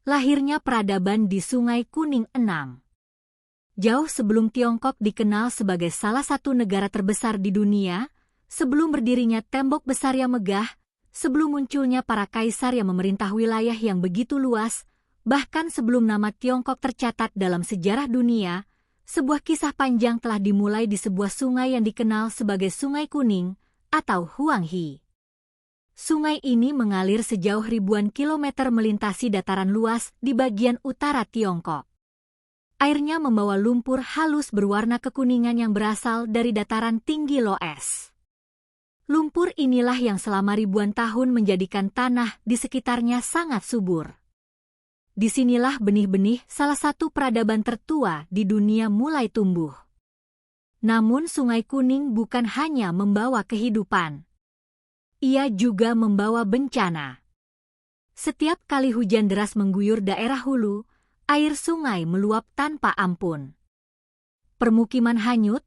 Lahirnya peradaban di Sungai Kuning 6. Jauh sebelum Tiongkok dikenal sebagai salah satu negara terbesar di dunia, sebelum berdirinya tembok besar yang megah, sebelum munculnya para kaisar yang memerintah wilayah yang begitu luas, bahkan sebelum nama Tiongkok tercatat dalam sejarah dunia, sebuah kisah panjang telah dimulai di sebuah sungai yang dikenal sebagai Sungai Kuning atau Huanghe. Sungai ini mengalir sejauh ribuan kilometer melintasi dataran luas di bagian utara Tiongkok. Airnya membawa lumpur halus berwarna kekuningan yang berasal dari dataran tinggi Loess. Lumpur inilah yang selama ribuan tahun menjadikan tanah di sekitarnya sangat subur. Disinilah benih-benih salah satu peradaban tertua di dunia mulai tumbuh. Namun Sungai Kuning bukan hanya membawa kehidupan. Ia juga membawa bencana. Setiap kali hujan deras mengguyur daerah hulu, air sungai meluap tanpa ampun. Permukiman hanyut,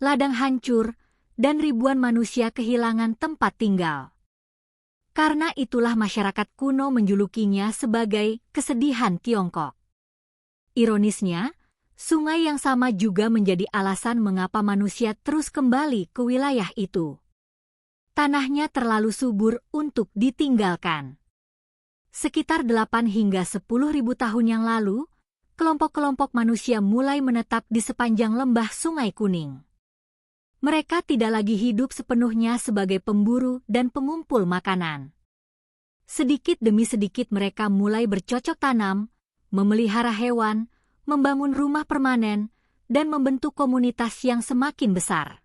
ladang hancur, dan ribuan manusia kehilangan tempat tinggal. Karena itulah masyarakat kuno menjulukinya sebagai kesedihan Tiongkok. Ironisnya, sungai yang sama juga menjadi alasan mengapa manusia terus kembali ke wilayah itu. Tanahnya terlalu subur untuk ditinggalkan. Sekitar 8 hingga 10 ribu tahun yang lalu, kelompok-kelompok manusia mulai menetap di sepanjang lembah Sungai Kuning. Mereka tidak lagi hidup sepenuhnya sebagai pemburu dan pengumpul makanan. Sedikit demi sedikit mereka mulai bercocok tanam, memelihara hewan, membangun rumah permanen, dan membentuk komunitas yang semakin besar.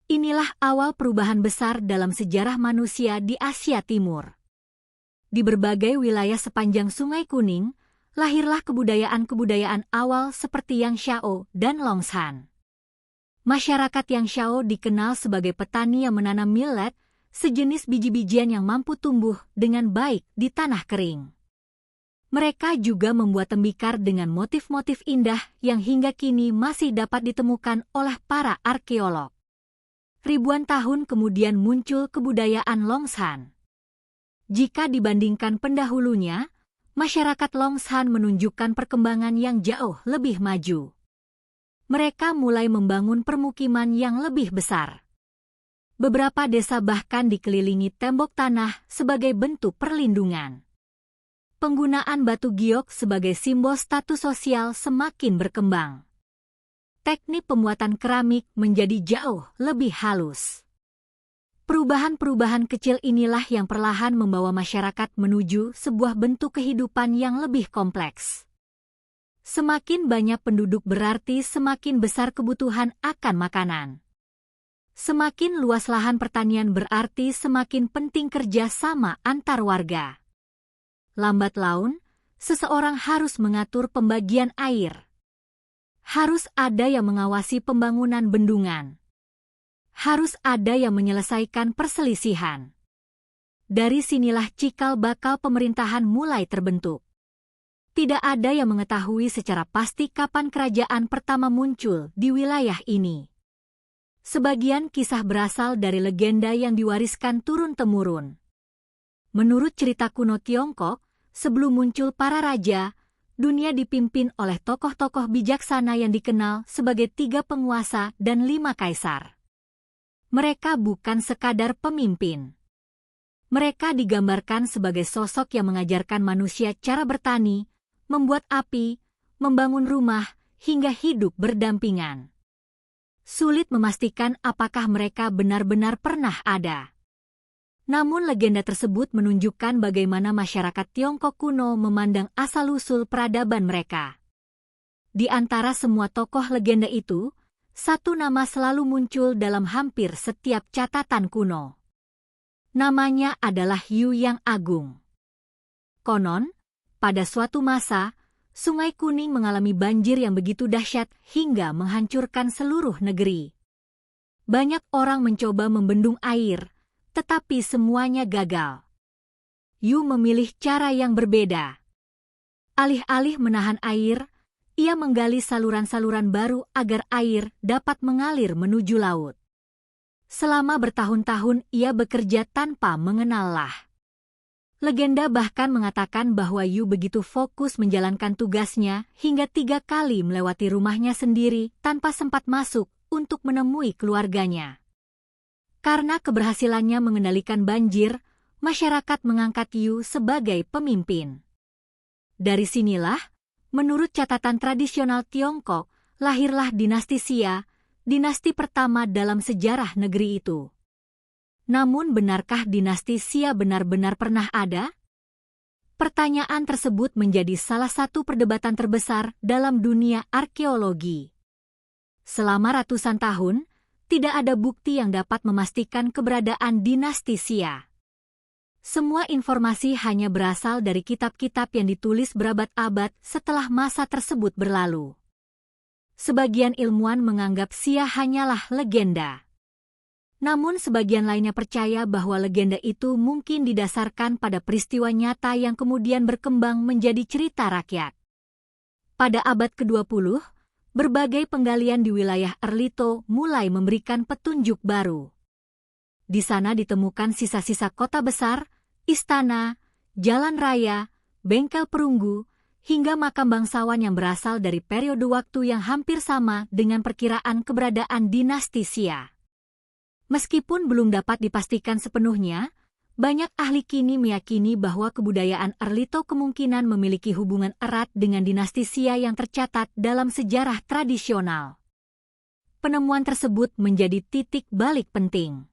Inilah awal perubahan besar dalam sejarah manusia di Asia Timur. Di berbagai wilayah sepanjang Sungai Kuning, lahirlah kebudayaan-kebudayaan awal seperti Yang Shao dan Longshan. Masyarakat Yang Shao dikenal sebagai petani yang menanam millet, sejenis biji-bijian yang mampu tumbuh dengan baik di tanah kering. Mereka juga membuat tembikar dengan motif-motif indah yang hingga kini masih dapat ditemukan oleh para arkeolog. Ribuan tahun kemudian muncul kebudayaan Longshan. Jika dibandingkan pendahulunya, masyarakat Longshan menunjukkan perkembangan yang jauh lebih maju. Mereka mulai membangun permukiman yang lebih besar. Beberapa desa bahkan dikelilingi tembok tanah sebagai bentuk perlindungan. Penggunaan batu giok sebagai simbol status sosial semakin berkembang. Teknik pembuatan keramik menjadi jauh lebih halus. Perubahan-perubahan kecil inilah yang perlahan membawa masyarakat menuju sebuah bentuk kehidupan yang lebih kompleks. Semakin banyak penduduk berarti semakin besar kebutuhan akan makanan. Semakin luas lahan pertanian berarti semakin penting kerja sama antar warga. Lambat laun, seseorang harus mengatur pembagian air. Harus ada yang mengawasi pembangunan bendungan. Harus ada yang menyelesaikan perselisihan. Dari sinilah cikal bakal pemerintahan mulai terbentuk. Tidak ada yang mengetahui secara pasti kapan kerajaan pertama muncul di wilayah ini. Sebagian kisah berasal dari legenda yang diwariskan turun-temurun. Menurut cerita kuno Tiongkok, sebelum muncul para raja, dunia dipimpin oleh tokoh-tokoh bijaksana yang dikenal sebagai 3 penguasa dan 5 kaisar. Mereka bukan sekadar pemimpin. Mereka digambarkan sebagai sosok yang mengajarkan manusia cara bertani, membuat api, membangun rumah, hingga hidup berdampingan. Sulit memastikan apakah mereka benar-benar pernah ada. Namun legenda tersebut menunjukkan bagaimana masyarakat Tiongkok kuno memandang asal-usul peradaban mereka. Di antara semua tokoh legenda itu, satu nama selalu muncul dalam hampir setiap catatan kuno. Namanya adalah Yu yang Agung. Konon, pada suatu masa, Sungai Kuning mengalami banjir yang begitu dahsyat hingga menghancurkan seluruh negeri. Banyak orang mencoba membendung air, tetapi semuanya gagal. Yu memilih cara yang berbeda. Alih-alih menahan air, ia menggali saluran-saluran baru agar air dapat mengalir menuju laut. Selama bertahun-tahun ia bekerja tanpa mengenal lelah. Legenda bahkan mengatakan bahwa Yu begitu fokus menjalankan tugasnya hingga 3 kali melewati rumahnya sendiri tanpa sempat masuk untuk menemui keluarganya. Karena keberhasilannya mengendalikan banjir, masyarakat mengangkat Yu sebagai pemimpin. Dari sinilah, menurut catatan tradisional Tiongkok, lahirlah dinasti Xia, dinasti pertama dalam sejarah negeri itu. Namun benarkah dinasti Xia benar-benar pernah ada? Pertanyaan tersebut menjadi salah satu perdebatan terbesar dalam dunia arkeologi. Selama ratusan tahun, tidak ada bukti yang dapat memastikan keberadaan dinasti Xia. Semua informasi hanya berasal dari kitab-kitab yang ditulis berabad-abad setelah masa tersebut berlalu. Sebagian ilmuwan menganggap Xia hanyalah legenda. Namun sebagian lainnya percaya bahwa legenda itu mungkin didasarkan pada peristiwa nyata yang kemudian berkembang menjadi cerita rakyat. Pada abad ke-20, berbagai penggalian di wilayah Erlito mulai memberikan petunjuk baru. Di sana ditemukan sisa-sisa kota besar, istana, jalan raya, bengkel perunggu, hingga makam bangsawan yang berasal dari periode waktu yang hampir sama dengan perkiraan keberadaan dinasti Xia. Meskipun belum dapat dipastikan sepenuhnya, banyak ahli kini meyakini bahwa kebudayaan Erlito kemungkinan memiliki hubungan erat dengan dinasti Xia yang tercatat dalam sejarah tradisional. Penemuan tersebut menjadi titik balik penting.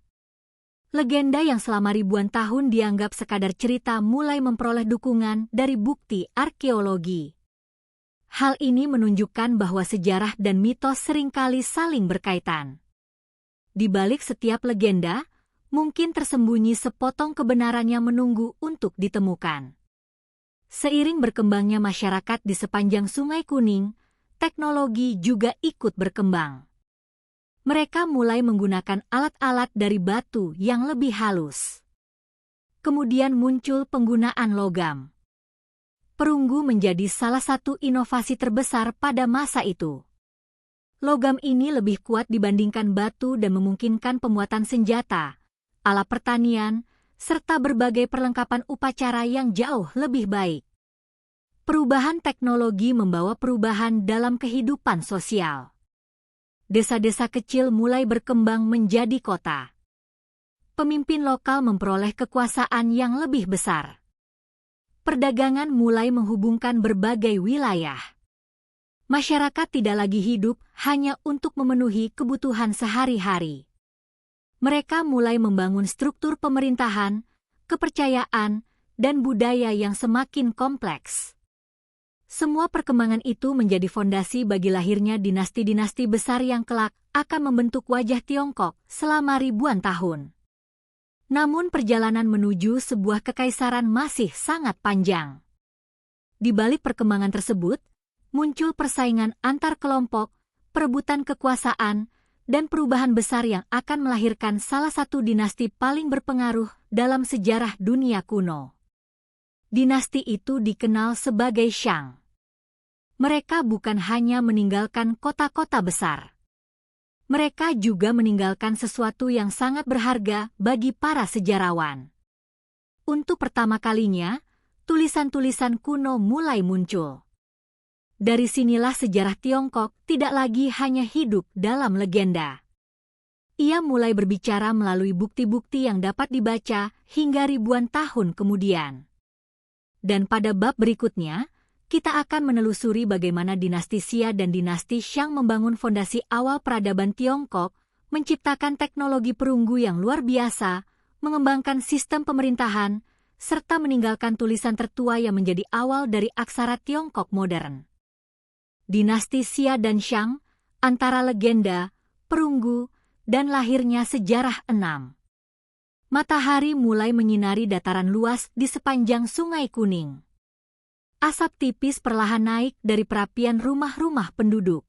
Legenda yang selama ribuan tahun dianggap sekadar cerita mulai memperoleh dukungan dari bukti arkeologi. Hal ini menunjukkan bahwa sejarah dan mitos seringkali saling berkaitan. Di balik setiap legenda, mungkin tersembunyi sepotong kebenaran yang menunggu untuk ditemukan. Seiring berkembangnya masyarakat di sepanjang Sungai Kuning, teknologi juga ikut berkembang. Mereka mulai menggunakan alat-alat dari batu yang lebih halus. Kemudian muncul penggunaan logam. Perunggu menjadi salah satu inovasi terbesar pada masa itu. Logam ini lebih kuat dibandingkan batu dan memungkinkan pembuatan senjata, alat pertanian, serta berbagai perlengkapan upacara yang jauh lebih baik. Perubahan teknologi membawa perubahan dalam kehidupan sosial. Desa-desa kecil mulai berkembang menjadi kota. Pemimpin lokal memperoleh kekuasaan yang lebih besar. Perdagangan mulai menghubungkan berbagai wilayah. Masyarakat tidak lagi hidup hanya untuk memenuhi kebutuhan sehari-hari. Mereka mulai membangun struktur pemerintahan, kepercayaan, dan budaya yang semakin kompleks. Semua perkembangan itu menjadi fondasi bagi lahirnya dinasti-dinasti besar yang kelak akan membentuk wajah Tiongkok selama ribuan tahun. Namun perjalanan menuju sebuah kekaisaran masih sangat panjang. Di balik perkembangan tersebut, muncul persaingan antar kelompok, perebutan kekuasaan, dan perubahan besar yang akan melahirkan salah satu dinasti paling berpengaruh dalam sejarah dunia kuno. Dinasti itu dikenal sebagai Shang. Mereka bukan hanya meninggalkan kota-kota besar. Mereka juga meninggalkan sesuatu yang sangat berharga bagi para sejarawan. Untuk pertama kalinya, tulisan-tulisan kuno mulai muncul. Dari sinilah sejarah Tiongkok tidak lagi hanya hidup dalam legenda. Ia mulai berbicara melalui bukti-bukti yang dapat dibaca hingga ribuan tahun kemudian. Dan pada bab berikutnya, kita akan menelusuri bagaimana dinasti Xia dan dinasti Shang membangun fondasi awal peradaban Tiongkok, menciptakan teknologi perunggu yang luar biasa, mengembangkan sistem pemerintahan, serta meninggalkan tulisan tertua yang menjadi awal dari aksara Tiongkok modern. Dinasti Xia dan Shang, antara legenda, perunggu, dan lahirnya sejarah 6. Matahari mulai menyinari dataran luas di sepanjang Sungai Kuning. Asap tipis perlahan naik dari perapian rumah-rumah penduduk.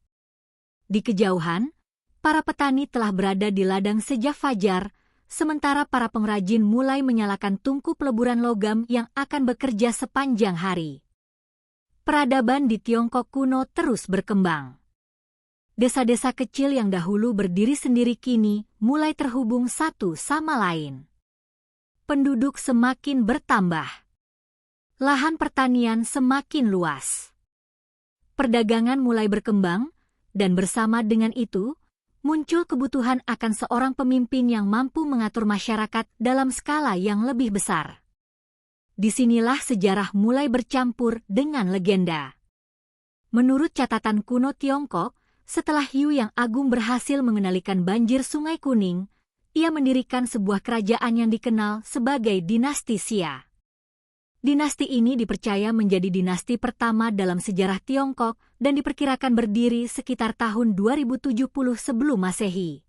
Di kejauhan, para petani telah berada di ladang sejak fajar, sementara para pengrajin mulai menyalakan tungku peleburan logam yang akan bekerja sepanjang hari. Peradaban di Tiongkok kuno terus berkembang. Desa-desa kecil yang dahulu berdiri sendiri kini mulai terhubung satu sama lain. Penduduk semakin bertambah. lahan pertanian semakin luas. Perdagangan mulai berkembang, dan bersama dengan itu, muncul kebutuhan akan seorang pemimpin yang mampu mengatur masyarakat dalam skala yang lebih besar. Disinilah sejarah mulai bercampur dengan legenda. Menurut catatan kuno Tiongkok, setelah Hiu yang Agung berhasil mengendalikan banjir Sungai Kuning, ia mendirikan sebuah kerajaan yang dikenal sebagai dinasti Xia. Dinasti ini dipercaya menjadi dinasti pertama dalam sejarah Tiongkok dan diperkirakan berdiri sekitar tahun 2070 sebelum Masehi.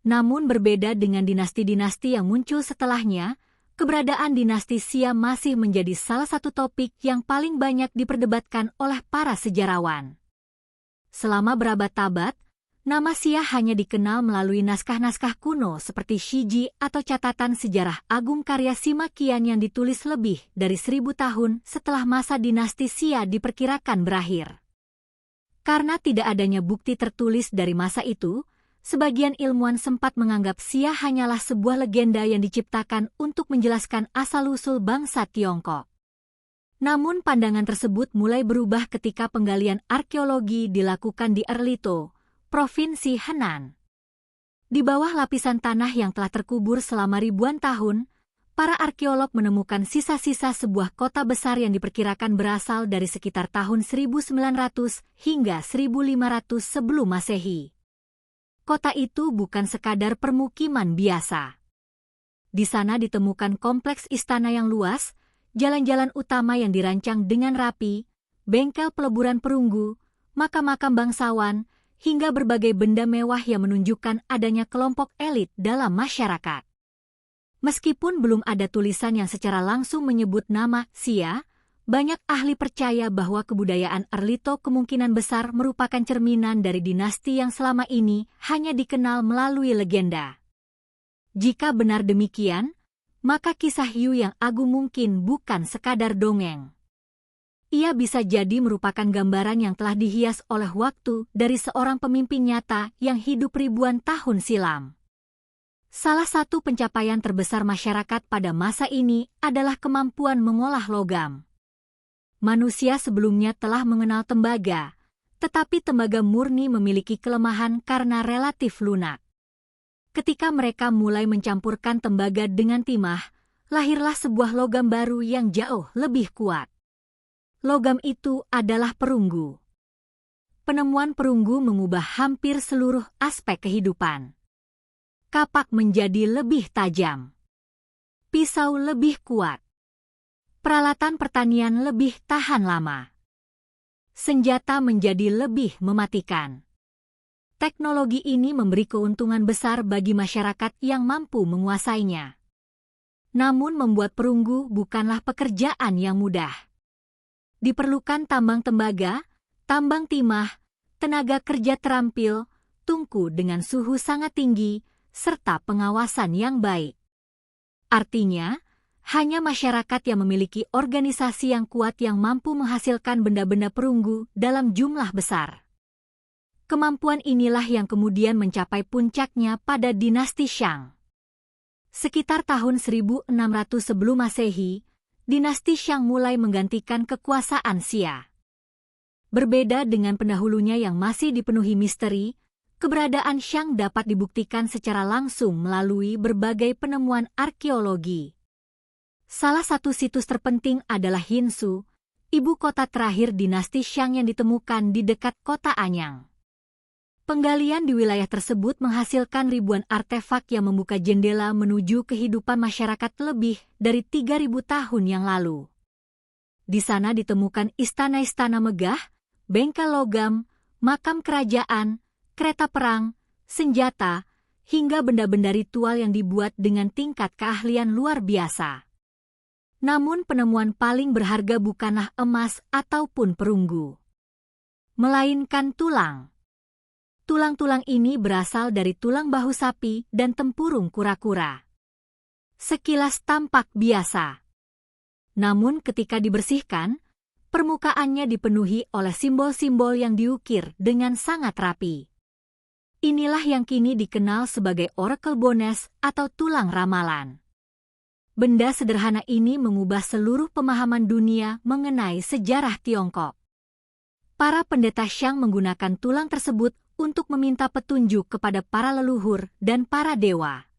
Namun berbeda dengan dinasti-dinasti yang muncul setelahnya, keberadaan dinasti Xia masih menjadi salah satu topik yang paling banyak diperdebatkan oleh para sejarawan. Selama berabad-abad, nama Xia hanya dikenal melalui naskah-naskah kuno seperti Shiji atau catatan sejarah agung karya Sima Qian yang ditulis lebih dari 1000 tahun setelah masa dinasti Xia diperkirakan berakhir. Karena tidak adanya bukti tertulis dari masa itu, sebagian ilmuwan sempat menganggap Xia hanyalah sebuah legenda yang diciptakan untuk menjelaskan asal-usul bangsa Tiongkok. Namun pandangan tersebut mulai berubah ketika penggalian arkeologi dilakukan di Erlito, Provinsi Henan. Di bawah lapisan tanah yang telah terkubur selama ribuan tahun, para arkeolog menemukan sisa-sisa sebuah kota besar yang diperkirakan berasal dari sekitar tahun 1900 hingga 1500 sebelum Masehi. Kota itu bukan sekadar permukiman biasa. Di sana ditemukan kompleks istana yang luas, jalan-jalan utama yang dirancang dengan rapi, bengkel peleburan perunggu, makam-makam bangsawan, hingga berbagai benda mewah yang menunjukkan adanya kelompok elit dalam masyarakat. Meskipun belum ada tulisan yang secara langsung menyebut nama Xia, banyak ahli percaya bahwa kebudayaan Erlito kemungkinan besar merupakan cerminan dari dinasti yang selama ini hanya dikenal melalui legenda. Jika benar demikian, maka kisah Hiu yang Agung mungkin bukan sekadar dongeng. Ia bisa jadi merupakan gambaran yang telah dihias oleh waktu dari seorang pemimpin nyata yang hidup ribuan tahun silam. Salah satu pencapaian terbesar masyarakat pada masa ini adalah kemampuan mengolah logam. Manusia sebelumnya telah mengenal tembaga, tetapi tembaga murni memiliki kelemahan karena relatif lunak. Ketika mereka mulai mencampurkan tembaga dengan timah, lahirlah sebuah logam baru yang jauh lebih kuat. Logam itu adalah perunggu. Penemuan perunggu mengubah hampir seluruh aspek kehidupan. Kapak menjadi lebih tajam. Pisau lebih kuat. Peralatan pertanian lebih tahan lama. Senjata menjadi lebih mematikan. Teknologi ini memberi keuntungan besar bagi masyarakat yang mampu menguasainya. Namun membuat perunggu bukanlah pekerjaan yang mudah. Diperlukan tambang tembaga, tambang timah, tenaga kerja terampil, tungku dengan suhu sangat tinggi, serta pengawasan yang baik. Artinya, hanya masyarakat yang memiliki organisasi yang kuat yang mampu menghasilkan benda-benda perunggu dalam jumlah besar. Kemampuan inilah yang kemudian mencapai puncaknya pada dinasti Shang. Sekitar tahun 1600 sebelum Masehi, dinasti Shang mulai menggantikan kekuasaan Xia. Berbeda dengan pendahulunya yang masih dipenuhi misteri, keberadaan Shang dapat dibuktikan secara langsung melalui berbagai penemuan arkeologi. Salah satu situs terpenting adalah Hinsu, ibu kota terakhir dinasti Shang yang ditemukan di dekat kota Anyang. Penggalian di wilayah tersebut menghasilkan ribuan artefak yang membuka jendela menuju kehidupan masyarakat lebih dari 3000 tahun yang lalu. Di sana ditemukan istana-istana megah, bengkel logam, makam kerajaan, kereta perang, senjata, hingga benda-benda ritual yang dibuat dengan tingkat keahlian luar biasa. Namun penemuan paling berharga bukanlah emas ataupun perunggu, melainkan tulang. Tulang-tulang ini berasal dari tulang bahu sapi dan tempurung kura-kura. Sekilas tampak biasa. Namun ketika dibersihkan, permukaannya dipenuhi oleh simbol-simbol yang diukir dengan sangat rapi. Inilah yang kini dikenal sebagai oracle bones atau tulang ramalan. Benda sederhana ini mengubah seluruh pemahaman dunia mengenai sejarah Tiongkok. Para pendeta Shang menggunakan tulang tersebut untuk meminta petunjuk kepada para leluhur dan para dewa.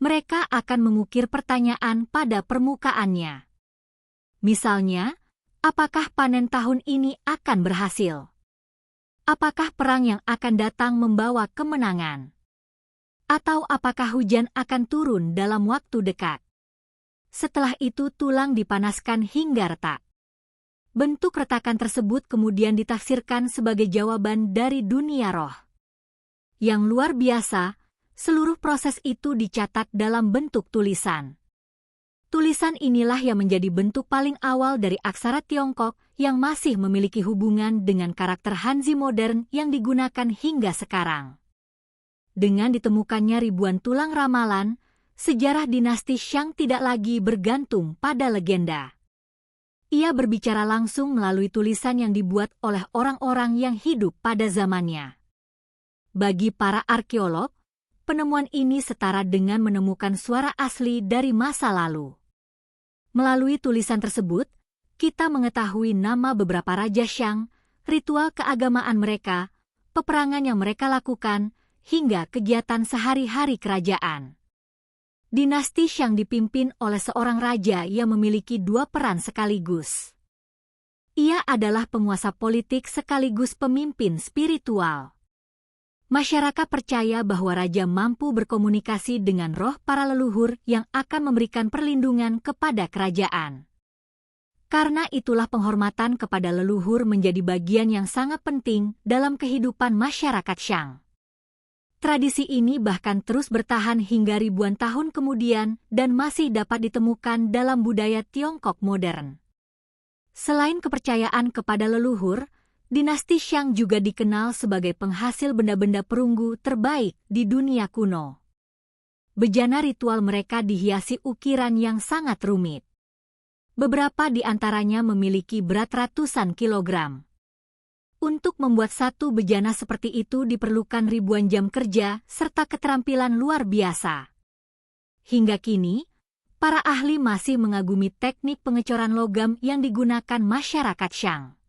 Mereka akan mengukir pertanyaan pada permukaannya. Misalnya, apakah panen tahun ini akan berhasil? Apakah perang yang akan datang membawa kemenangan? Atau apakah hujan akan turun dalam waktu dekat? Setelah itu tulang dipanaskan hingga retak. Bentuk retakan tersebut kemudian ditafsirkan sebagai jawaban dari dunia roh. Yang luar biasa, seluruh proses itu dicatat dalam bentuk tulisan. Tulisan inilah yang menjadi bentuk paling awal dari aksara Tiongkok yang masih memiliki hubungan dengan karakter Hanzi modern yang digunakan hingga sekarang. Dengan ditemukannya ribuan tulang ramalan, sejarah dinasti Shang tidak lagi bergantung pada legenda. Ia berbicara langsung melalui tulisan yang dibuat oleh orang-orang yang hidup pada zamannya. Bagi para arkeolog, penemuan ini setara dengan menemukan suara asli dari masa lalu. Melalui tulisan tersebut, kita mengetahui nama beberapa raja Shang, ritual keagamaan mereka, peperangan yang mereka lakukan, hingga kegiatan sehari-hari kerajaan. Dinasti Shang dipimpin oleh seorang raja yang memiliki dua peran sekaligus. Ia adalah penguasa politik sekaligus pemimpin spiritual. Masyarakat percaya bahwa raja mampu berkomunikasi dengan roh para leluhur yang akan memberikan perlindungan kepada kerajaan. Karena itulah penghormatan kepada leluhur menjadi bagian yang sangat penting dalam kehidupan masyarakat Shang. Tradisi ini bahkan terus bertahan hingga ribuan tahun kemudian dan masih dapat ditemukan dalam budaya Tiongkok modern. Selain kepercayaan kepada leluhur, dinasti Shang juga dikenal sebagai penghasil benda-benda perunggu terbaik di dunia kuno. Bejana ritual mereka dihiasi ukiran yang sangat rumit. Beberapa di antaranya memiliki berat ratusan kilogram. Untuk membuat satu bejana seperti itu diperlukan ribuan jam kerja serta keterampilan luar biasa. Hingga kini, para ahli masih mengagumi teknik pengecoran logam yang digunakan masyarakat Shang.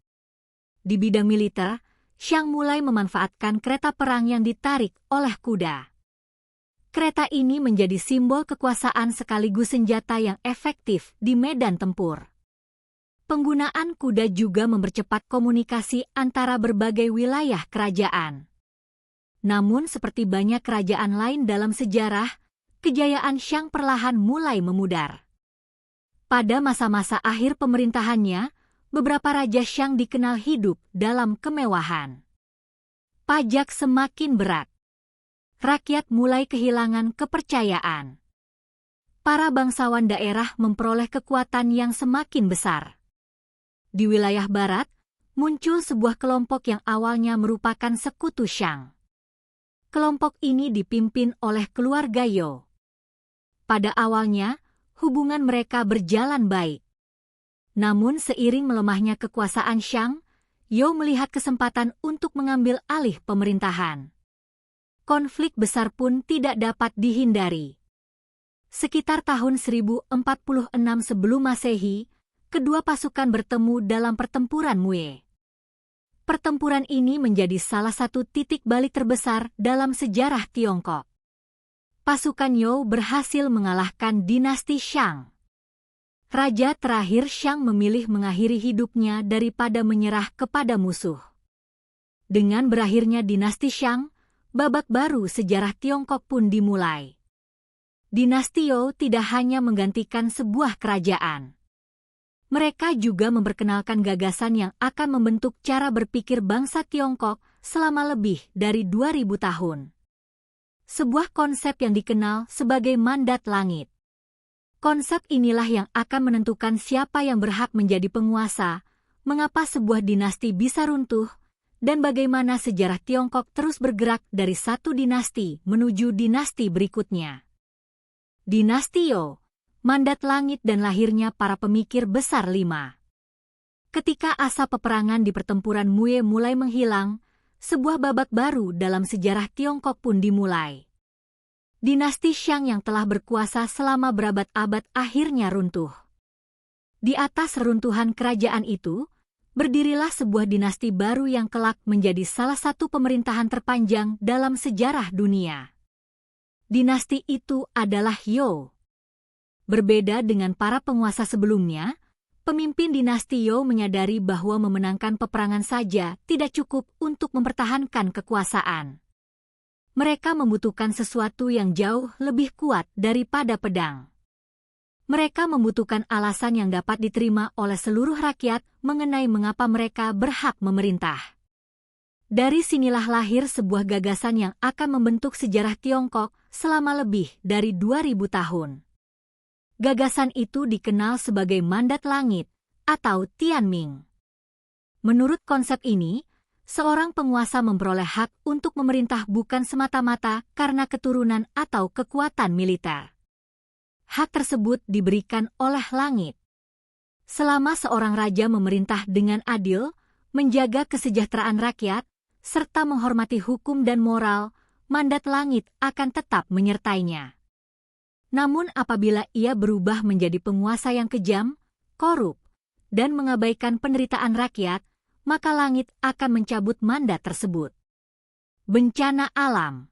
Di bidang militer, Shang mulai memanfaatkan kereta perang yang ditarik oleh kuda. Kereta ini menjadi simbol kekuasaan sekaligus senjata yang efektif di medan tempur. Penggunaan kuda juga mempercepat komunikasi antara berbagai wilayah kerajaan. Namun seperti banyak kerajaan lain dalam sejarah, kejayaan Shang perlahan mulai memudar. Pada masa-masa akhir pemerintahannya, beberapa raja Shang dikenal hidup dalam kemewahan. Pajak semakin berat. Rakyat mulai kehilangan kepercayaan. Para bangsawan daerah memperoleh kekuatan yang semakin besar. Di wilayah barat, muncul sebuah kelompok yang awalnya merupakan sekutu Shang. Kelompok ini dipimpin oleh keluarga You. Pada awalnya, hubungan mereka berjalan baik. Namun seiring melemahnya kekuasaan Shang, You melihat kesempatan untuk mengambil alih pemerintahan. Konflik besar pun tidak dapat dihindari. Sekitar tahun 1046 sebelum Masehi, kedua pasukan bertemu dalam pertempuran Mue. Pertempuran ini menjadi salah satu titik balik terbesar dalam sejarah Tiongkok. Pasukan You berhasil mengalahkan dinasti Shang. Raja terakhir Shang memilih mengakhiri hidupnya daripada menyerah kepada musuh. Dengan berakhirnya dinasti Shang, babak baru sejarah Tiongkok pun dimulai. Dinasti You tidak hanya menggantikan sebuah kerajaan. Mereka juga memperkenalkan gagasan yang akan membentuk cara berpikir bangsa Tiongkok selama lebih dari 2000 tahun. Sebuah konsep yang dikenal sebagai mandat langit. Konsep inilah yang akan menentukan siapa yang berhak menjadi penguasa, mengapa sebuah dinasti bisa runtuh, dan bagaimana sejarah Tiongkok terus bergerak dari satu dinasti menuju dinasti berikutnya. Dinasti You, mandat langit dan lahirnya para pemikir besar 5. Ketika asap peperangan di pertempuran Mue mulai menghilang, sebuah babak baru dalam sejarah Tiongkok pun dimulai. Dinasti Shang yang telah berkuasa selama berabad-abad akhirnya runtuh. Di atas reruntuhan kerajaan itu, berdirilah sebuah dinasti baru yang kelak menjadi salah satu pemerintahan terpanjang dalam sejarah dunia. Dinasti itu adalah Youo. Berbeda dengan para penguasa sebelumnya, pemimpin dinasti Youo menyadari bahwa memenangkan peperangan saja tidak cukup untuk mempertahankan kekuasaan. Mereka membutuhkan sesuatu yang jauh lebih kuat daripada pedang. Mereka membutuhkan alasan yang dapat diterima oleh seluruh rakyat mengenai mengapa mereka berhak memerintah. Dari sinilah lahir sebuah gagasan yang akan membentuk sejarah Tiongkok selama lebih dari 2000 tahun. Gagasan itu dikenal sebagai Mandat Langit atau Tianming. Menurut konsep ini, seorang penguasa memperoleh hak untuk memerintah bukan semata-mata karena keturunan atau kekuatan militer. Hak tersebut diberikan oleh langit. Selama seorang raja memerintah dengan adil, menjaga kesejahteraan rakyat, serta menghormati hukum dan moral, mandat langit akan tetap menyertainya. Namun apabila ia berubah menjadi penguasa yang kejam, korup, dan mengabaikan penderitaan rakyat, maka langit akan mencabut mandat tersebut. Bencana alam,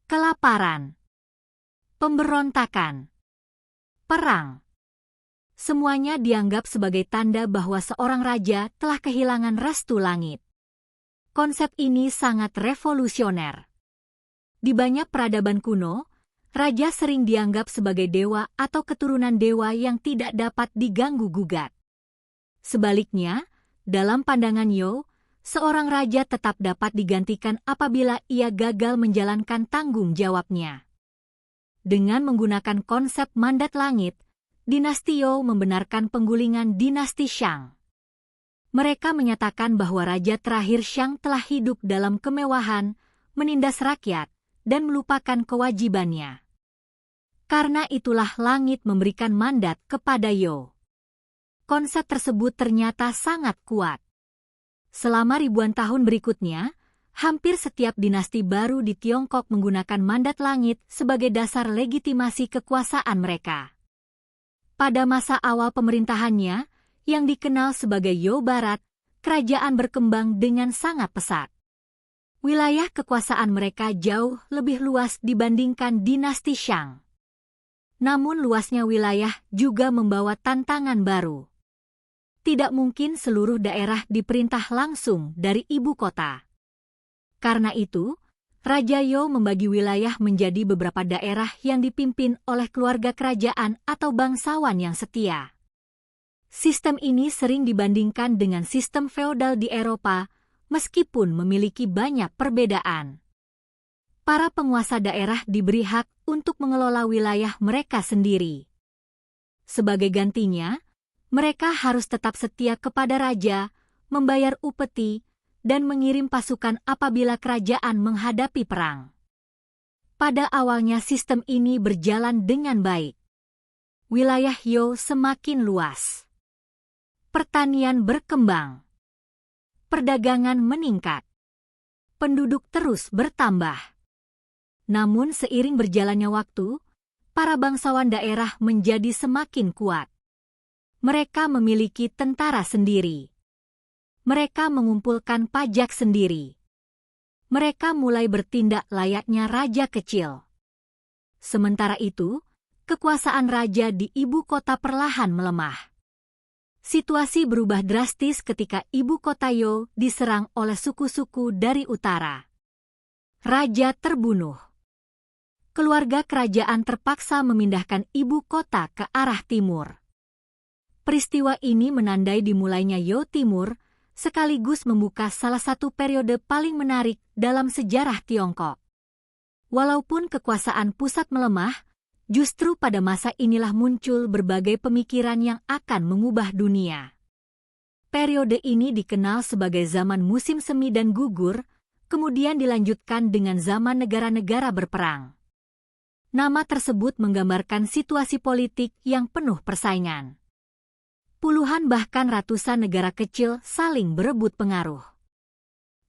kelaparan, pemberontakan, perang. Semuanya dianggap sebagai tanda bahwa seorang raja telah kehilangan restu langit. Konsep ini sangat revolusioner. Di banyak peradaban kuno, raja sering dianggap sebagai dewa atau keturunan dewa yang tidak dapat diganggu-gugat. Sebaliknya, dalam pandangan Youo, seorang raja tetap dapat digantikan apabila ia gagal menjalankan tanggung jawabnya. Dengan menggunakan konsep mandat langit, dinasti Youo membenarkan penggulingan dinasti Shang. Mereka menyatakan bahwa raja terakhir Shang telah hidup dalam kemewahan, menindas rakyat, dan melupakan kewajibannya. Karena itulah langit memberikan mandat kepada Youo. Konsep tersebut ternyata sangat kuat. Selama ribuan tahun berikutnya, hampir setiap dinasti baru di Tiongkok menggunakan mandat langit sebagai dasar legitimasi kekuasaan mereka. Pada masa awal pemerintahannya, yang dikenal sebagai Youo Barat, kerajaan berkembang dengan sangat pesat. Wilayah kekuasaan mereka jauh lebih luas dibandingkan dinasti Shang. Namun luasnya wilayah juga membawa tantangan baru. Tidak mungkin seluruh daerah diperintah langsung dari ibu kota. Karena itu, Raja Youo membagi wilayah menjadi beberapa daerah yang dipimpin oleh keluarga kerajaan atau bangsawan yang setia. Sistem ini sering dibandingkan dengan sistem feodal di Eropa, meskipun memiliki banyak perbedaan. Para penguasa daerah diberi hak untuk mengelola wilayah mereka sendiri. Sebagai gantinya, mereka harus tetap setia kepada raja, membayar upeti, dan mengirim pasukan apabila kerajaan menghadapi perang. Pada awalnya sistem ini berjalan dengan baik. Wilayah Youo semakin luas. Pertanian berkembang. Perdagangan meningkat. Penduduk terus bertambah. Namun seiring berjalannya waktu, para bangsawan daerah menjadi semakin kuat. Mereka memiliki tentara sendiri. Mereka mengumpulkan pajak sendiri. Mereka mulai bertindak layaknya raja kecil. Sementara itu, kekuasaan raja di ibu kota perlahan melemah. Situasi berubah drastis ketika ibu kota Youo diserang oleh suku-suku dari utara. Raja terbunuh. Keluarga kerajaan terpaksa memindahkan ibu kota ke arah timur. Peristiwa ini menandai dimulainya Youo Timur, sekaligus membuka salah satu periode paling menarik dalam sejarah Tiongkok. Walaupun kekuasaan pusat melemah, justru pada masa inilah muncul berbagai pemikiran yang akan mengubah dunia. Periode ini dikenal sebagai zaman musim semi dan gugur, kemudian dilanjutkan dengan zaman negara-negara berperang. Nama tersebut menggambarkan situasi politik yang penuh persaingan. Puluhan bahkan ratusan negara kecil saling berebut pengaruh.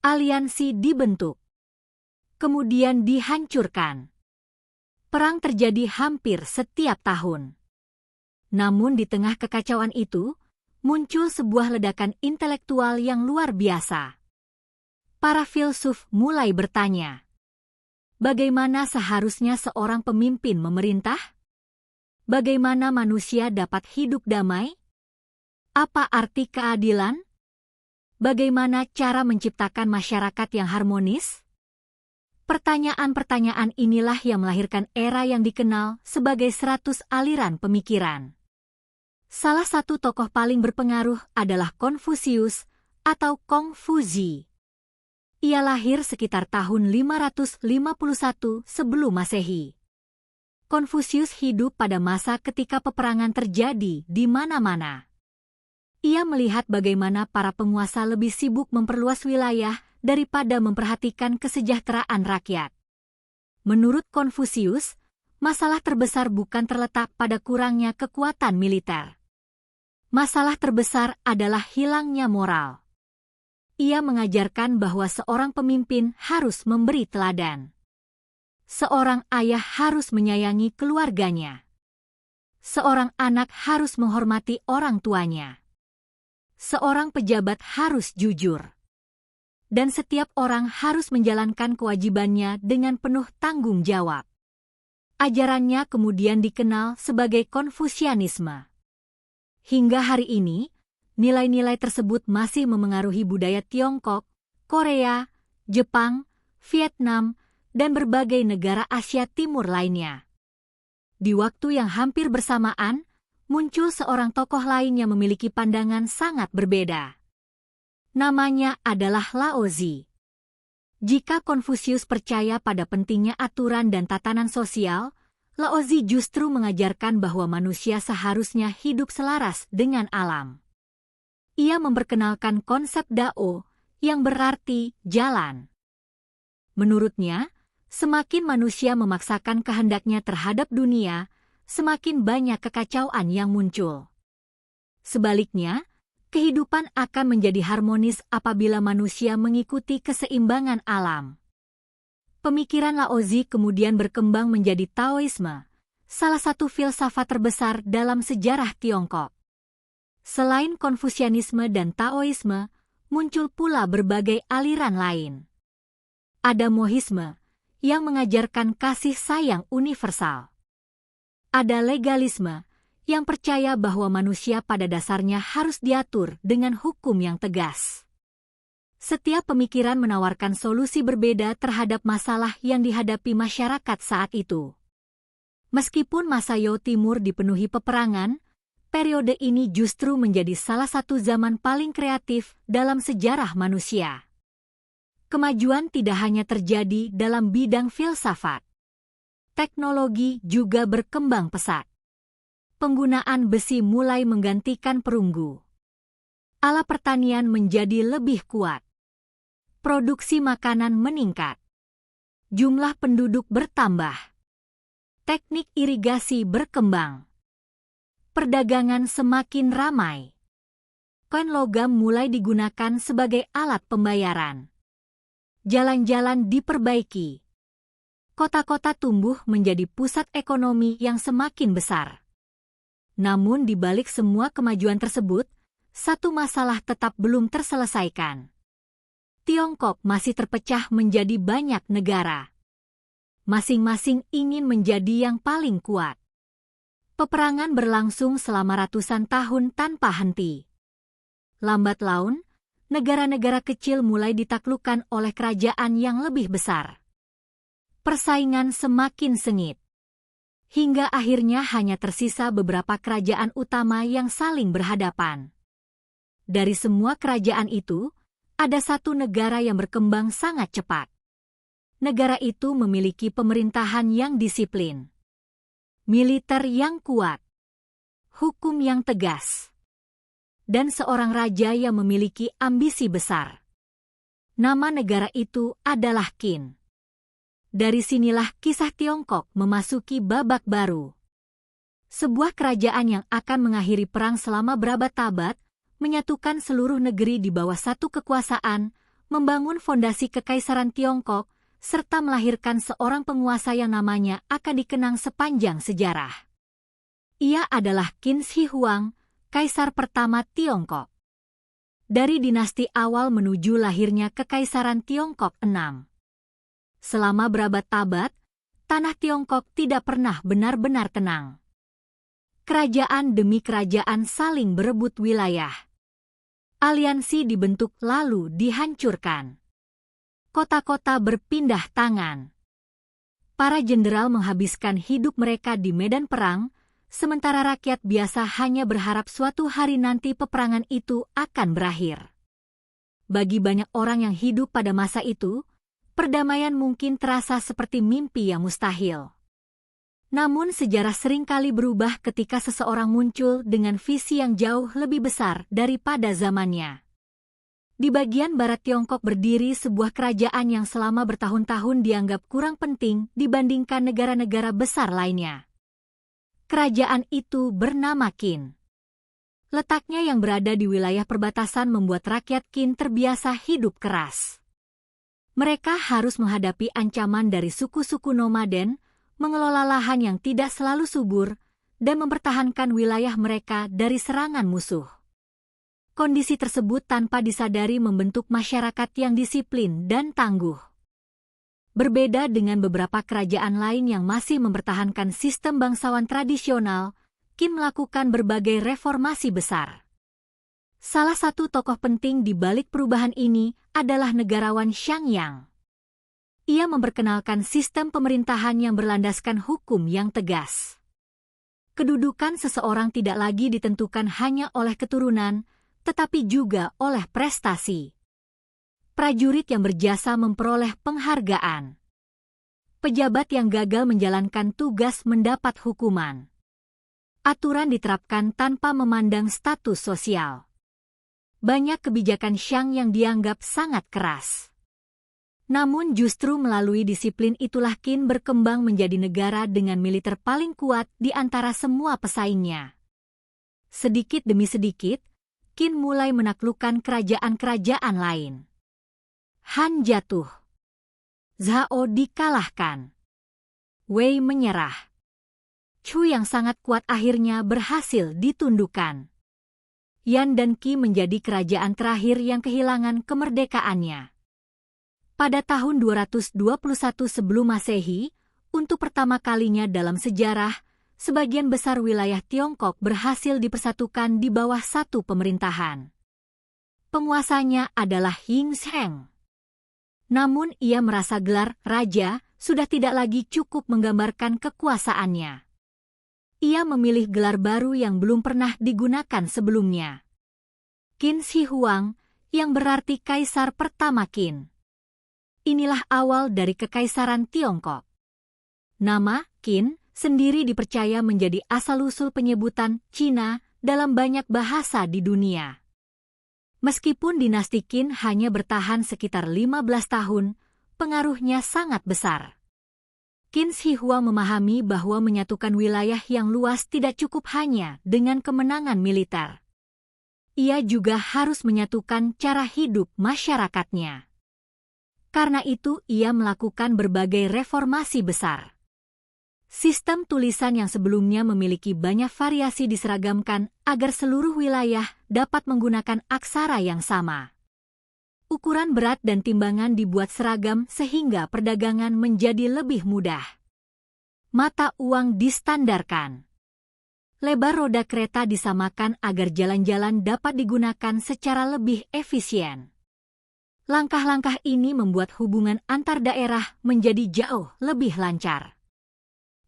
Aliansi dibentuk, kemudian dihancurkan. Perang terjadi hampir setiap tahun. Namun di tengah kekacauan itu, muncul sebuah ledakan intelektual yang luar biasa. Para filsuf mulai bertanya, bagaimana seharusnya seorang pemimpin memerintah? Bagaimana manusia dapat hidup damai? Apa arti keadilan? Bagaimana cara menciptakan masyarakat yang harmonis? Pertanyaan-pertanyaan inilah yang melahirkan era yang dikenal sebagai 100 aliran pemikiran. Salah satu tokoh paling berpengaruh adalah Konfusius atau Kongfuzi. Ia lahir sekitar tahun 551 sebelum Masehi. Konfusius hidup pada masa ketika peperangan terjadi di mana-mana. Ia melihat bagaimana para penguasa lebih sibuk memperluas wilayah daripada memperhatikan kesejahteraan rakyat. Menurut Konfusius, masalah terbesar bukan terletak pada kurangnya kekuatan militer. Masalah terbesar adalah hilangnya moral. Ia mengajarkan bahwa seorang pemimpin harus memberi teladan. Seorang ayah harus menyayangi keluarganya. Seorang anak harus menghormati orang tuanya. Seorang pejabat harus jujur. Dan setiap orang harus menjalankan kewajibannya dengan penuh tanggung jawab. Ajarannya kemudian dikenal sebagai Konfusianisme. Hingga hari ini, nilai-nilai tersebut masih memengaruhi budaya Tiongkok, Korea, Jepang, Vietnam, dan berbagai negara Asia Timur lainnya. Di waktu yang hampir bersamaan, muncul seorang tokoh lain yang memiliki pandangan sangat berbeda. Namanya adalah Laozi. Jika Konfusius percaya pada pentingnya aturan dan tatanan sosial, Laozi justru mengajarkan bahwa manusia seharusnya hidup selaras dengan alam. Ia memperkenalkan konsep Dao yang berarti jalan. Menurutnya, semakin manusia memaksakan kehendaknya terhadap dunia, semakin banyak kekacauan yang muncul. Sebaliknya, kehidupan akan menjadi harmonis apabila manusia mengikuti keseimbangan alam. Pemikiran Laozi kemudian berkembang menjadi Taoisme, salah satu filsafat terbesar dalam sejarah Tiongkok. Selain Konfusianisme dan Taoisme, muncul pula berbagai aliran lain. Ada Mohisme, yang mengajarkan kasih sayang universal. Ada legalisme, yang percaya bahwa manusia pada dasarnya harus diatur dengan hukum yang tegas. Setiap pemikiran menawarkan solusi berbeda terhadap masalah yang dihadapi masyarakat saat itu. Meskipun masa Yao Timur dipenuhi peperangan, periode ini justru menjadi salah satu zaman paling kreatif dalam sejarah manusia. Kemajuan tidak hanya terjadi dalam bidang filsafat. Teknologi juga berkembang pesat. Penggunaan besi mulai menggantikan perunggu. Alat pertanian menjadi lebih kuat. Produksi makanan meningkat. Jumlah penduduk bertambah. Teknik irigasi berkembang. Perdagangan semakin ramai. Koin logam mulai digunakan sebagai alat pembayaran. Jalan-jalan diperbaiki. Kota-kota tumbuh menjadi pusat ekonomi yang semakin besar. Namun di balik semua kemajuan tersebut, satu masalah tetap belum terselesaikan. Tiongkok masih terpecah menjadi banyak negara. Masing-masing ingin menjadi yang paling kuat. Peperangan berlangsung selama ratusan tahun tanpa henti. Lambat laun, negara-negara kecil mulai ditaklukkan oleh kerajaan yang lebih besar. Persaingan semakin sengit. Hingga akhirnya hanya tersisa beberapa kerajaan utama yang saling berhadapan. Dari semua kerajaan itu, ada satu negara yang berkembang sangat cepat. Negara itu memiliki pemerintahan yang disiplin, militer yang kuat, hukum yang tegas, dan seorang raja yang memiliki ambisi besar. Nama negara itu adalah Qin. Dari sinilah kisah Tiongkok memasuki babak baru. Sebuah kerajaan yang akan mengakhiri perang selama berabad-abad, menyatukan seluruh negeri di bawah satu kekuasaan, membangun fondasi Kekaisaran Tiongkok, serta melahirkan seorang penguasa yang namanya akan dikenang sepanjang sejarah. Ia adalah Qin Shi Huang, Kaisar pertama Tiongkok. Dari dinasti awal menuju lahirnya Kekaisaran Tiongkok 6. Selama berabad-abad, tanah Tiongkok tidak pernah benar-benar tenang. Kerajaan demi kerajaan saling berebut wilayah. Aliansi dibentuk lalu dihancurkan. Kota-kota berpindah tangan. Para jenderal menghabiskan hidup mereka di medan perang, sementara rakyat biasa hanya berharap suatu hari nanti peperangan itu akan berakhir. Bagi banyak orang yang hidup pada masa itu, perdamaian mungkin terasa seperti mimpi yang mustahil. Namun sejarah seringkali berubah ketika seseorang muncul dengan visi yang jauh lebih besar daripada zamannya. Di bagian barat Tiongkok berdiri sebuah kerajaan yang selama bertahun-tahun dianggap kurang penting dibandingkan negara-negara besar lainnya. Kerajaan itu bernama Qin. Letaknya yang berada di wilayah perbatasan membuat rakyat Qin terbiasa hidup keras. Mereka harus menghadapi ancaman dari suku-suku nomaden, mengelola lahan yang tidak selalu subur, dan mempertahankan wilayah mereka dari serangan musuh. Kondisi tersebut tanpa disadari membentuk masyarakat yang disiplin dan tangguh. Berbeda dengan beberapa kerajaan lain yang masih mempertahankan sistem bangsawan tradisional, Qin melakukan berbagai reformasi besar. Salah satu tokoh penting di balik perubahan ini adalah negarawan Xiangyang. Ia memperkenalkan sistem pemerintahan yang berlandaskan hukum yang tegas. Kedudukan seseorang tidak lagi ditentukan hanya oleh keturunan, tetapi juga oleh prestasi. Prajurit yang berjasa memperoleh penghargaan. Pejabat yang gagal menjalankan tugas mendapat hukuman. Aturan diterapkan tanpa memandang status sosial. Banyak kebijakan Xiang yang dianggap sangat keras. Namun justru melalui disiplin itulah Qin berkembang menjadi negara dengan militer paling kuat di antara semua pesaingnya. Sedikit demi sedikit, Qin mulai menaklukkan kerajaan-kerajaan lain. Han jatuh. Zhao dikalahkan. Wei menyerah. Chu yang sangat kuat akhirnya berhasil ditundukkan. Yan dan Qi menjadi kerajaan terakhir yang kehilangan kemerdekaannya. Pada tahun 221 sebelum Masehi, untuk pertama kalinya dalam sejarah, sebagian besar wilayah Tiongkok berhasil dipersatukan di bawah satu pemerintahan. Penguasanya adalah Hing Sheng. Namun ia merasa gelar raja sudah tidak lagi cukup menggambarkan kekuasaannya. Ia memilih gelar baru yang belum pernah digunakan sebelumnya. Qin Shi Huang, yang berarti Kaisar pertama Qin. Inilah awal dari Kekaisaran Tiongkok. Nama Qin sendiri dipercaya menjadi asal-usul penyebutan Cina dalam banyak bahasa di dunia. Meskipun dinasti Qin hanya bertahan sekitar 15 tahun, pengaruhnya sangat besar. Qin Shi Huang memahami bahwa menyatukan wilayah yang luas tidak cukup hanya dengan kemenangan militer. Ia juga harus menyatukan cara hidup masyarakatnya. Karena itu ia melakukan berbagai reformasi besar. Sistem tulisan yang sebelumnya memiliki banyak variasi diseragamkan agar seluruh wilayah dapat menggunakan aksara yang sama. Ukuran berat dan timbangan dibuat seragam sehingga perdagangan menjadi lebih mudah. Mata uang distandarkan. Lebar roda kereta disamakan agar jalan-jalan dapat digunakan secara lebih efisien. Langkah-langkah ini membuat hubungan antar daerah menjadi jauh lebih lancar.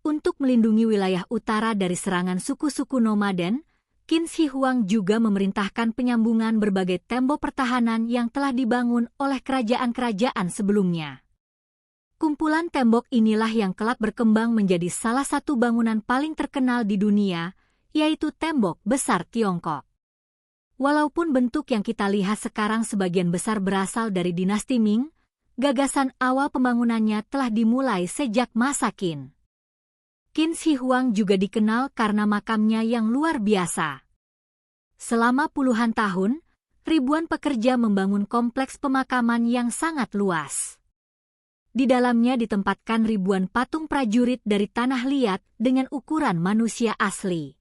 Untuk melindungi wilayah utara dari serangan suku-suku nomaden, Qin Shi Huang juga memerintahkan penyambungan berbagai tembok pertahanan yang telah dibangun oleh kerajaan-kerajaan sebelumnya. Kumpulan tembok inilah yang kelak berkembang menjadi salah satu bangunan paling terkenal di dunia, yaitu Tembok Besar Tiongkok. Walaupun bentuk yang kita lihat sekarang sebagian besar berasal dari dinasti Ming, gagasan awal pembangunannya telah dimulai sejak masa Qin. Qin Shi Huang juga dikenal karena makamnya yang luar biasa. Selama puluhan tahun, ribuan pekerja membangun kompleks pemakaman yang sangat luas. Di dalamnya ditempatkan ribuan patung prajurit dari tanah liat dengan ukuran manusia asli.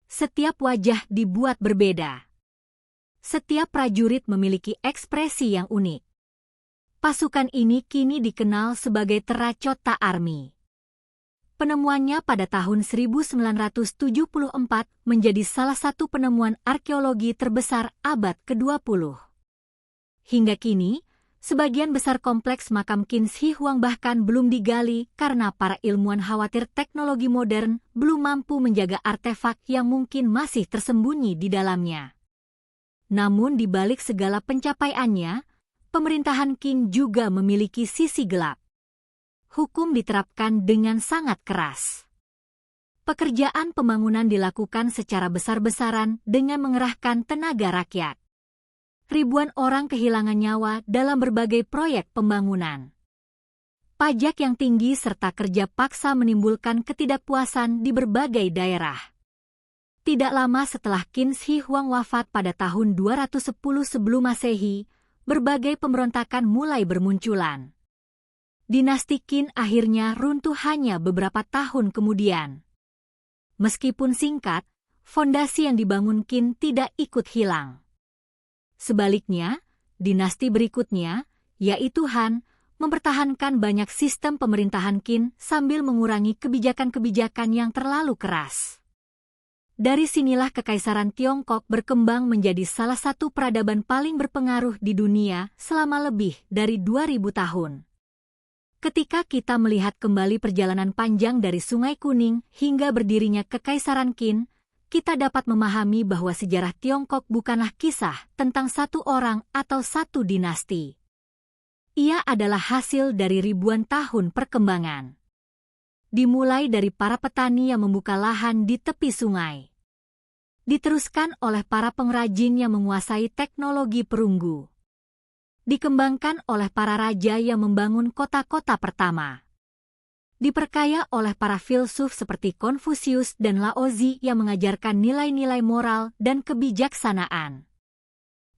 Setiap wajah dibuat berbeda. Setiap prajurit memiliki ekspresi yang unik. Pasukan ini kini dikenal sebagai Terracotta Army. Penemuannya pada tahun 1974 menjadi salah satu penemuan arkeologi terbesar abad ke-20. Hingga kini, sebagian besar kompleks makam Qin Shi Huang bahkan belum digali karena para ilmuwan khawatir teknologi modern belum mampu menjaga artefak yang mungkin masih tersembunyi di dalamnya. Namun di balik segala pencapaiannya, pemerintahan Qing juga memiliki sisi gelap. Hukum diterapkan dengan sangat keras. Pekerjaan pembangunan dilakukan secara besar-besaran dengan mengerahkan tenaga rakyat. Ribuan orang kehilangan nyawa dalam berbagai proyek pembangunan. Pajak yang tinggi serta kerja paksa menimbulkan ketidakpuasan di berbagai daerah. Tidak lama setelah Qin Shi Huang wafat pada tahun 210 sebelum Masehi, berbagai pemberontakan mulai bermunculan. Dinasti Qin akhirnya runtuh hanya beberapa tahun kemudian. Meskipun singkat, fondasi yang dibangun Qin tidak ikut hilang. Sebaliknya, dinasti berikutnya, yaitu Han, mempertahankan banyak sistem pemerintahan Qin sambil mengurangi kebijakan-kebijakan yang terlalu keras. Dari sinilah Kekaisaran Tiongkok berkembang menjadi salah satu peradaban paling berpengaruh di dunia selama lebih dari 2000 tahun. Ketika kita melihat kembali perjalanan panjang dari Sungai Kuning hingga berdirinya Kekaisaran Qin, kita dapat memahami bahwa sejarah Tiongkok bukanlah kisah tentang satu orang atau satu dinasti. Ia adalah hasil dari ribuan tahun perkembangan. Dimulai dari para petani yang membuka lahan di tepi sungai. Diteruskan oleh para pengrajin yang menguasai teknologi perunggu. Dikembangkan oleh para raja yang membangun kota-kota pertama. Diperkaya oleh para filsuf seperti Konfusius dan Laozi yang mengajarkan nilai-nilai moral dan kebijaksanaan.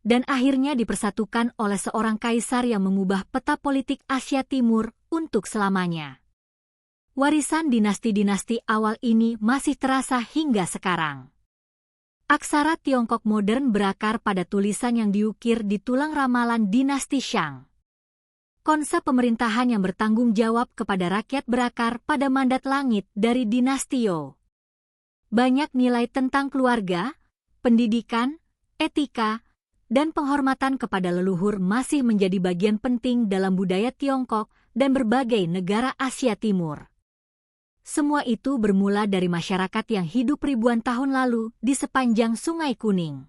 Dan akhirnya dipersatukan oleh seorang kaisar yang mengubah peta politik Asia Timur untuk selamanya. Warisan dinasti-dinasti awal ini masih terasa hingga sekarang. Aksara Tiongkok modern berakar pada tulisan yang diukir di tulang ramalan dinasti Shang. Konsep pemerintahan yang bertanggung jawab kepada rakyat berakar pada mandat langit dari dinasti Youo. Banyak nilai tentang keluarga, pendidikan, etika, dan penghormatan kepada leluhur masih menjadi bagian penting dalam budaya Tiongkok dan berbagai negara Asia Timur. Semua itu bermula dari masyarakat yang hidup ribuan tahun lalu di sepanjang Sungai Kuning.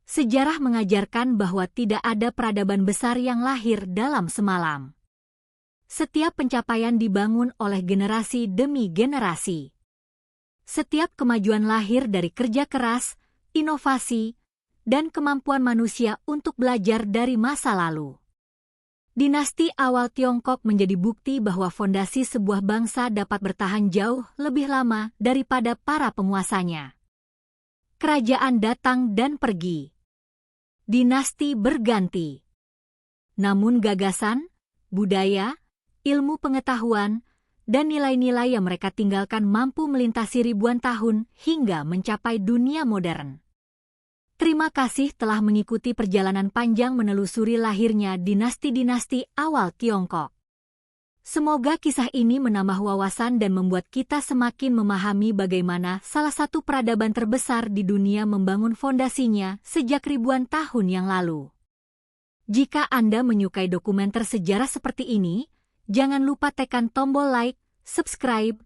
Sejarah mengajarkan bahwa tidak ada peradaban besar yang lahir dalam semalam. Setiap pencapaian dibangun oleh generasi demi generasi. Setiap kemajuan lahir dari kerja keras, inovasi, dan kemampuan manusia untuk belajar dari masa lalu. Dinasti awal Tiongkok menjadi bukti bahwa fondasi sebuah bangsa dapat bertahan jauh lebih lama daripada para penguasanya. Kerajaan datang dan pergi. Dinasti berganti. Namun gagasan, budaya, ilmu pengetahuan, dan nilai-nilai yang mereka tinggalkan mampu melintasi ribuan tahun hingga mencapai dunia modern. Terima kasih telah mengikuti perjalanan panjang menelusuri lahirnya dinasti-dinasti awal Tiongkok. Semoga kisah ini menambah wawasan dan membuat kita semakin memahami bagaimana salah satu peradaban terbesar di dunia membangun fondasinya sejak ribuan tahun yang lalu. Jika Anda menyukai dokumenter sejarah seperti ini, jangan lupa tekan tombol like, subscribe,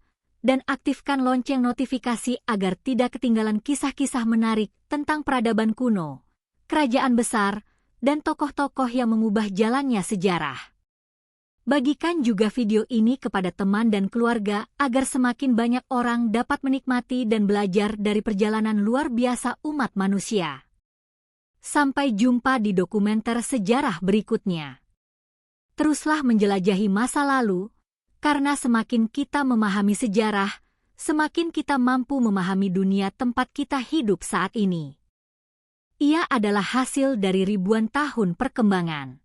dan aktifkan lonceng notifikasi agar tidak ketinggalan kisah-kisah menarik tentang peradaban kuno, kerajaan besar, dan tokoh-tokoh yang mengubah jalannya sejarah. Bagikan juga video ini kepada teman dan keluarga agar semakin banyak orang dapat menikmati dan belajar dari perjalanan luar biasa umat manusia. Sampai jumpa di dokumenter sejarah berikutnya. Teruslah menjelajahi masa lalu, karena semakin kita memahami sejarah, semakin kita mampu memahami dunia tempat kita hidup saat ini. Ia adalah hasil dari ribuan tahun perkembangan.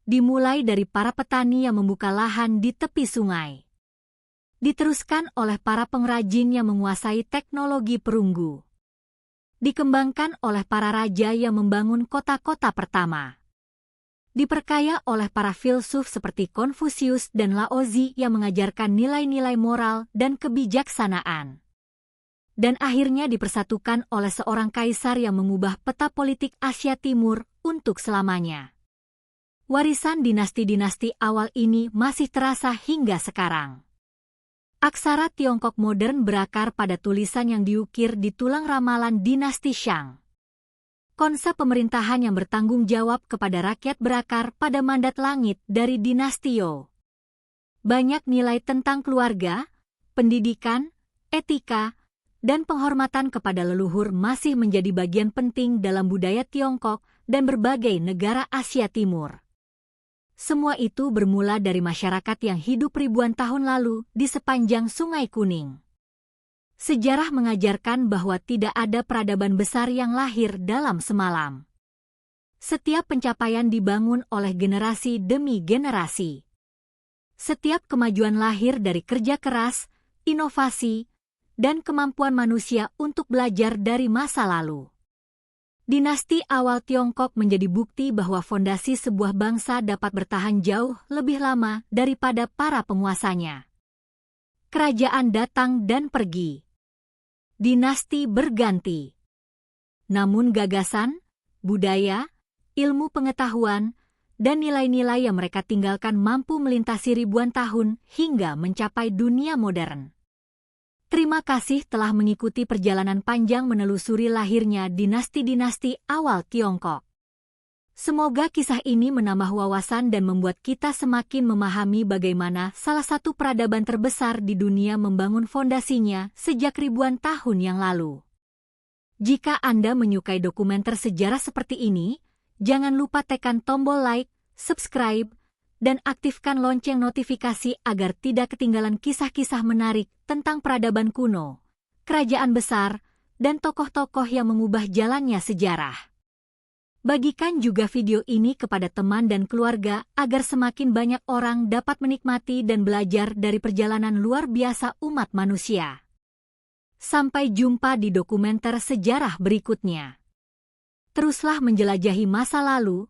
dimulai dari para petani yang membuka lahan di tepi sungai. Diteruskan oleh para pengrajin yang menguasai teknologi perunggu. Dikembangkan oleh para raja yang membangun kota-kota pertama. Diperkaya oleh para filsuf seperti Konfusius dan Laozi yang mengajarkan nilai-nilai moral dan kebijaksanaan. Dan akhirnya dipersatukan oleh seorang kaisar yang mengubah peta politik Asia Timur untuk selamanya. Warisan dinasti-dinasti awal ini masih terasa hingga sekarang. Aksara Tiongkok modern berakar pada tulisan yang diukir di tulang ramalan dinasti Shang. Konsep pemerintahan yang bertanggung jawab kepada rakyat berakar pada mandat langit dari dinasti You. Banyak nilai tentang keluarga, pendidikan, etika, dan penghormatan kepada leluhur masih menjadi bagian penting dalam budaya Tiongkok dan berbagai negara Asia Timur. Semua itu bermula dari masyarakat yang hidup ribuan tahun lalu di sepanjang Sungai Kuning. Sejarah mengajarkan bahwa tidak ada peradaban besar yang lahir dalam semalam. Setiap pencapaian dibangun oleh generasi demi generasi. Setiap kemajuan lahir dari kerja keras, inovasi, dan kemampuan manusia untuk belajar dari masa lalu. Dinasti awal Tiongkok menjadi bukti bahwa fondasi sebuah bangsa dapat bertahan jauh lebih lama daripada para penguasanya. Kerajaan datang dan pergi. Dinasti berganti. Namun gagasan, budaya, ilmu pengetahuan, dan nilai-nilai yang mereka tinggalkan mampu melintasi ribuan tahun hingga mencapai dunia modern. Terima kasih telah mengikuti perjalanan panjang menelusuri lahirnya dinasti-dinasti awal Tiongkok. Semoga kisah ini menambah wawasan dan membuat kita semakin memahami bagaimana salah satu peradaban terbesar di dunia membangun fondasinya sejak ribuan tahun yang lalu. Jika Anda menyukai dokumenter sejarah seperti ini, jangan lupa tekan tombol like, subscribe, dan aktifkan lonceng notifikasi agar tidak ketinggalan kisah-kisah menarik tentang peradaban kuno, kerajaan besar, dan tokoh-tokoh yang mengubah jalannya sejarah. Bagikan juga video ini kepada teman dan keluarga agar semakin banyak orang dapat menikmati dan belajar dari perjalanan luar biasa umat manusia. Sampai jumpa di dokumenter sejarah berikutnya. Teruslah menjelajahi masa lalu,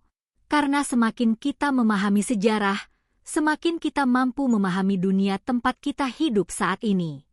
karena semakin kita memahami sejarah, semakin kita mampu memahami dunia tempat kita hidup saat ini.